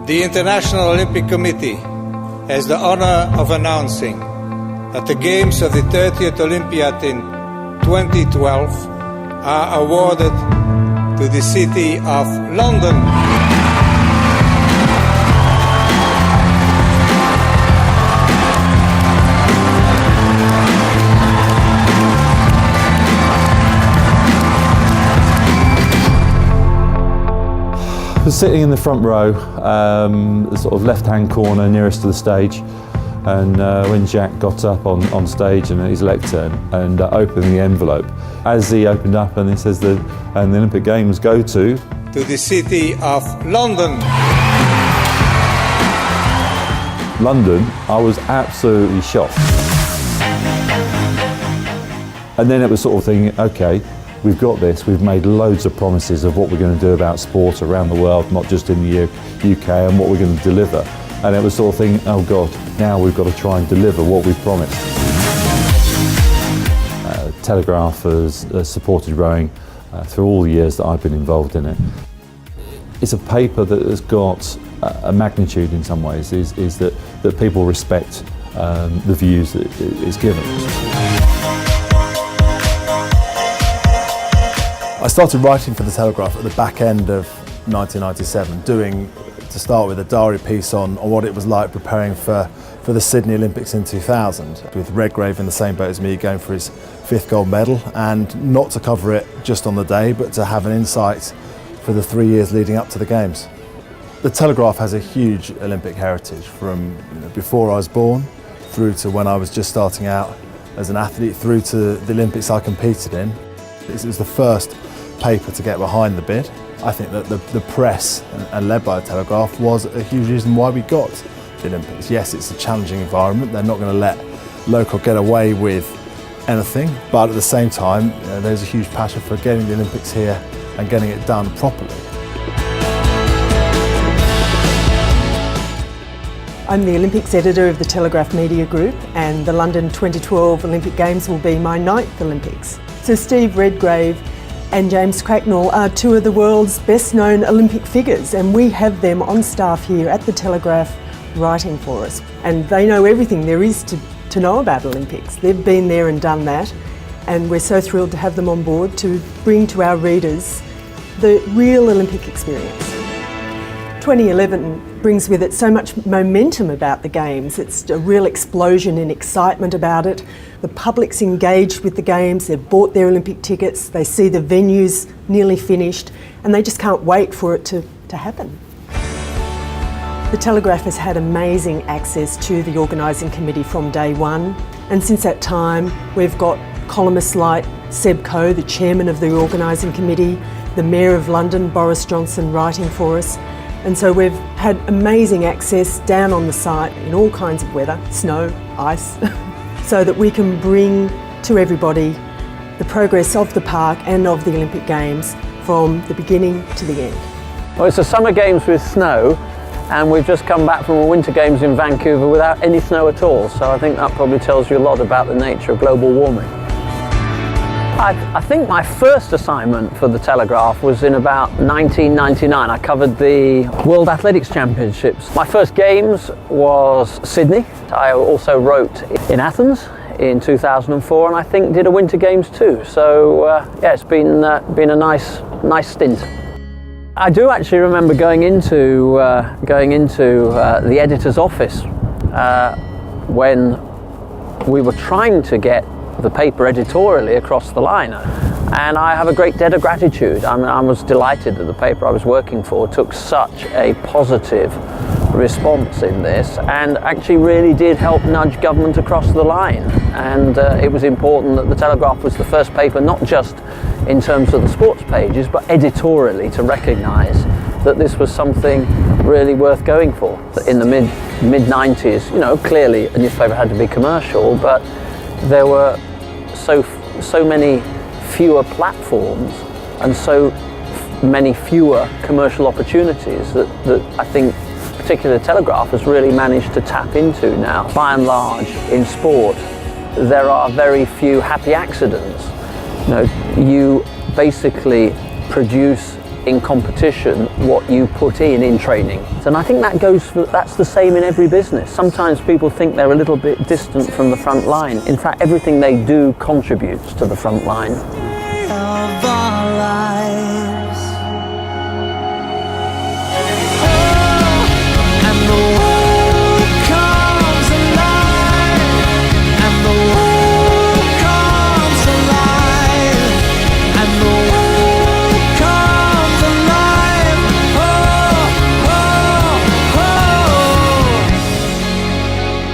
The International Olympic Committee has the honor of announcing that the Games of the 30th Olympiad in 2012 are awarded to the city of London. I was sitting in the front row, the sort of left-hand corner nearest to the stage, and when Jack got up on stage and his lectern and opened the envelope, as he opened up and he says that the Olympic Games go to the city of London. London, I was absolutely shocked. And then it was sort of thinking, okay, we've got this, we've made loads of promises of what we're going to do about sport around the world, not just in the UK, and what we're going to deliver. And it was sort of thinking, oh God, now we've got to try and deliver what we've promised. Telegraph has supported rowing through all the years that I've been involved in it. It's a paper that has got a magnitude in some ways, is that people respect the views that it's given. I started writing for the Telegraph at the back end of 1997, doing, to start with, a diary piece on what it was like preparing for the Sydney Olympics in 2000, with Redgrave in the same boat as me going for his 5th gold medal, and not to cover it just on the day, but to have an insight for the 3 years leading up to the Games. The Telegraph has a huge Olympic heritage from before I was born, through to when I was just starting out as an athlete, through to the Olympics I competed in. It was the first paper to get behind the bid. I think that the press, and led by the Telegraph, was a huge reason why we got the Olympics. Yes, it's a challenging environment. They're not going to let local get away with anything, but at the same time, there's a huge passion for getting the Olympics here and getting it done properly. I'm the Olympics editor of the Telegraph Media Group, and the London 2012 Olympic Games will be my 9th Olympics. So Steve Redgrave and James Cracknell are two of the world's best known Olympic figures, and we have them on staff here at the Telegraph writing for us. And they know everything there is to know about Olympics. They've been there and done that, and we're so thrilled to have them on board to bring to our readers the real Olympic experience. 2011 brings with it so much momentum about the Games. It's a real explosion in excitement about it. The public's engaged with the Games, they've bought their Olympic tickets, they see the venues nearly finished, and they just can't wait for it to happen. The Telegraph has had amazing access to the organising committee from day one, and since that time we've got columnists like Seb Coe, the chairman of the organising committee, the Mayor of London, Boris Johnson, writing for us. And so we've had amazing access down on the site in all kinds of weather, snow, ice, so that we can bring to everybody the progress of the park and of the Olympic Games from the beginning to the end. Well, it's the Summer Games with snow, and we've just come back from the Winter Games in Vancouver without any snow at all, so I think that probably tells you a lot about the nature of global warming. I think my first assignment for the Telegraph was in about 1999. I covered the World Athletics Championships. My first Games was Sydney. I also wrote in Athens in 2004, and I think did a Winter Games too. So yeah, it's been a nice stint. I do actually remember going into the editor's office when we were trying to get the paper editorially across the line, and I have a great debt of gratitude. I was delighted that the paper I was working for took such a positive response in this, and actually really did help nudge government across the line. And it was important that the Telegraph was the first paper, not just in terms of the sports pages, but editorially to recognise that this was something really worth going for. In the mid-90s, you know, clearly a newspaper had to be commercial, but there were so many fewer platforms and so many fewer commercial opportunities that I think particularly the Telegraph has really managed to tap into now. By and large, in sport, there are very few happy accidents. You know, you basically produce in competition what you put in training. And I think that's the same in every business. Sometimes people think they're a little bit distant from the front line. In fact, everything they do contributes to the front line. Of our lives. And the world comes alive. And the world comes alive. And the world comes alive.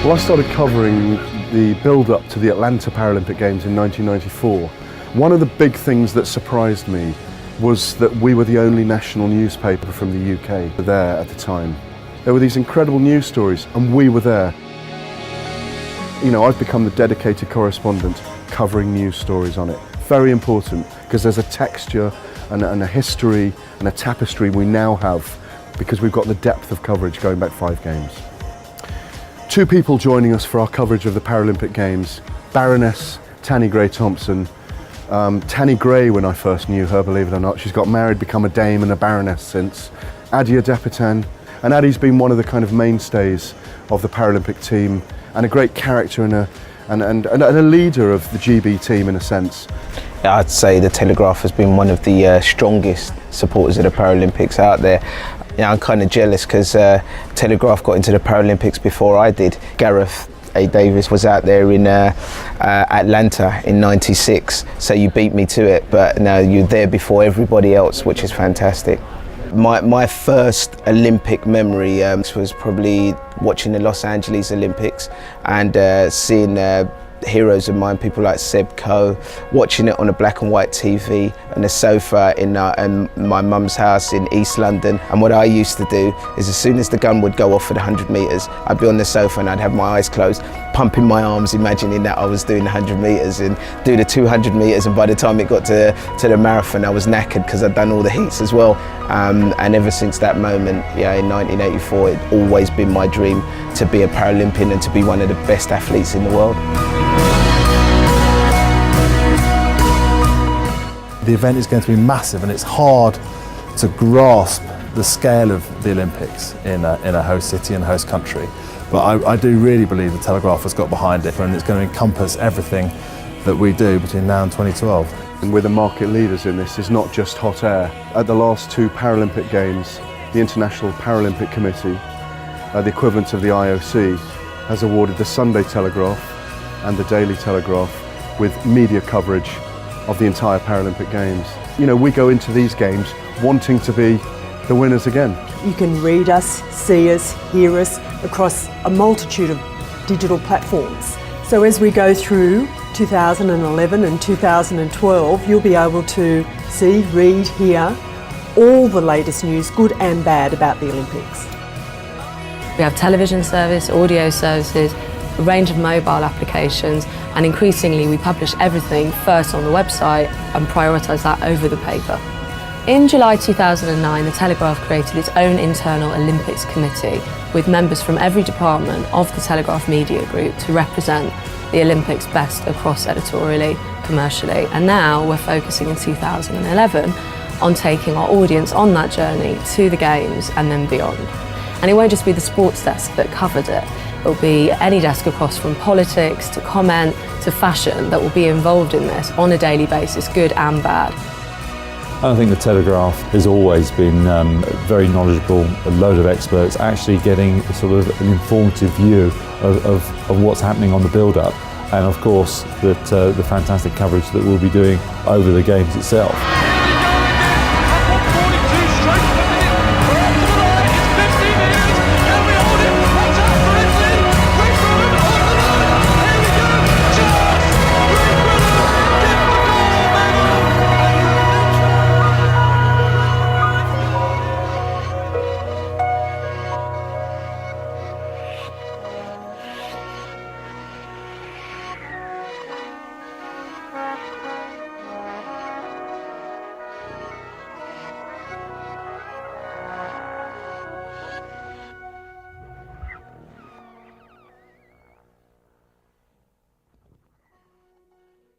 Well, I started covering the build-up to the Atlanta Paralympic Games in 1994. One of the big things that surprised me was that we were the only national newspaper from the UK there at the time. There were these incredible news stories and we were there. You know, I've become the dedicated correspondent covering news stories on it. Very important, because there's a texture and a history and a tapestry we now have because we've got the depth of coverage going back 5 games. 2 people joining us for our coverage of the Paralympic Games, Baroness Tanni Grey-Thompson. Tanni Grey, when I first knew her, believe it or not, she's got married, become a dame and a baroness since. Adia Depitan, and Addie's been one of the kind of mainstays of the Paralympic team and a great character and a leader of the GB team in a sense. I'd say the Telegraph has been one of the strongest supporters of the Paralympics out there. Yeah, I'm kind of jealous because Telegraph got into the Paralympics before I did. Gareth A. Davis was out there in Atlanta in '96, so you beat me to it, but no, you're there before everybody else, which is fantastic. My first Olympic memory was probably watching the Los Angeles Olympics and seeing heroes of mine, people like Seb Coe, watching it on a black and white TV on a sofa in my mum's house in East London. And what I used to do is as soon as the gun would go off for the 100 metres, I'd be on the sofa and I'd have my eyes closed, pumping my arms, imagining that I was doing the 100 metres and do the 200 metres, and by the time it got to the marathon I was knackered because I'd done all the heats as well. And ever since that moment, yeah, in 1984, it's always been my dream to be a Paralympian and to be one of the best athletes in the world. The event is going to be massive, and it's hard to grasp the scale of the Olympics in a host city and host country. But I do really believe the Telegraph has got behind it, and it's going to encompass everything that we do between now and 2012. And we're the market leaders in this. It's not just hot air. At the last 2 Paralympic Games, the International Paralympic Committee, the equivalent of the IOC, has awarded the Sunday Telegraph and the Daily Telegraph with media coverage of the entire Paralympic Games. You know, we go into these games wanting to be the winners again. You can read us, see us, hear us across a multitude of digital platforms. So as we go through 2011 and 2012, you'll be able to see, read, hear all the latest news, good and bad, about the Olympics. We have television service, audio services, a range of mobile applications, and increasingly we publish everything first on the website and prioritise that over the paper. In July 2009, the Telegraph created its own internal Olympics committee with members from every department of the Telegraph Media Group to represent the Olympics best across editorially, commercially, and now we're focusing in 2011 on taking our audience on that journey to the Games and then beyond. And it won't just be the sports desk that covered it. It'll be any desk across from politics to comment to fashion that will be involved in this on a daily basis, good and bad. I think the Telegraph has always been very knowledgeable, a load of experts actually getting sort of an informative view of what's happening on the build-up, and of course the fantastic coverage that we'll be doing over the Games itself.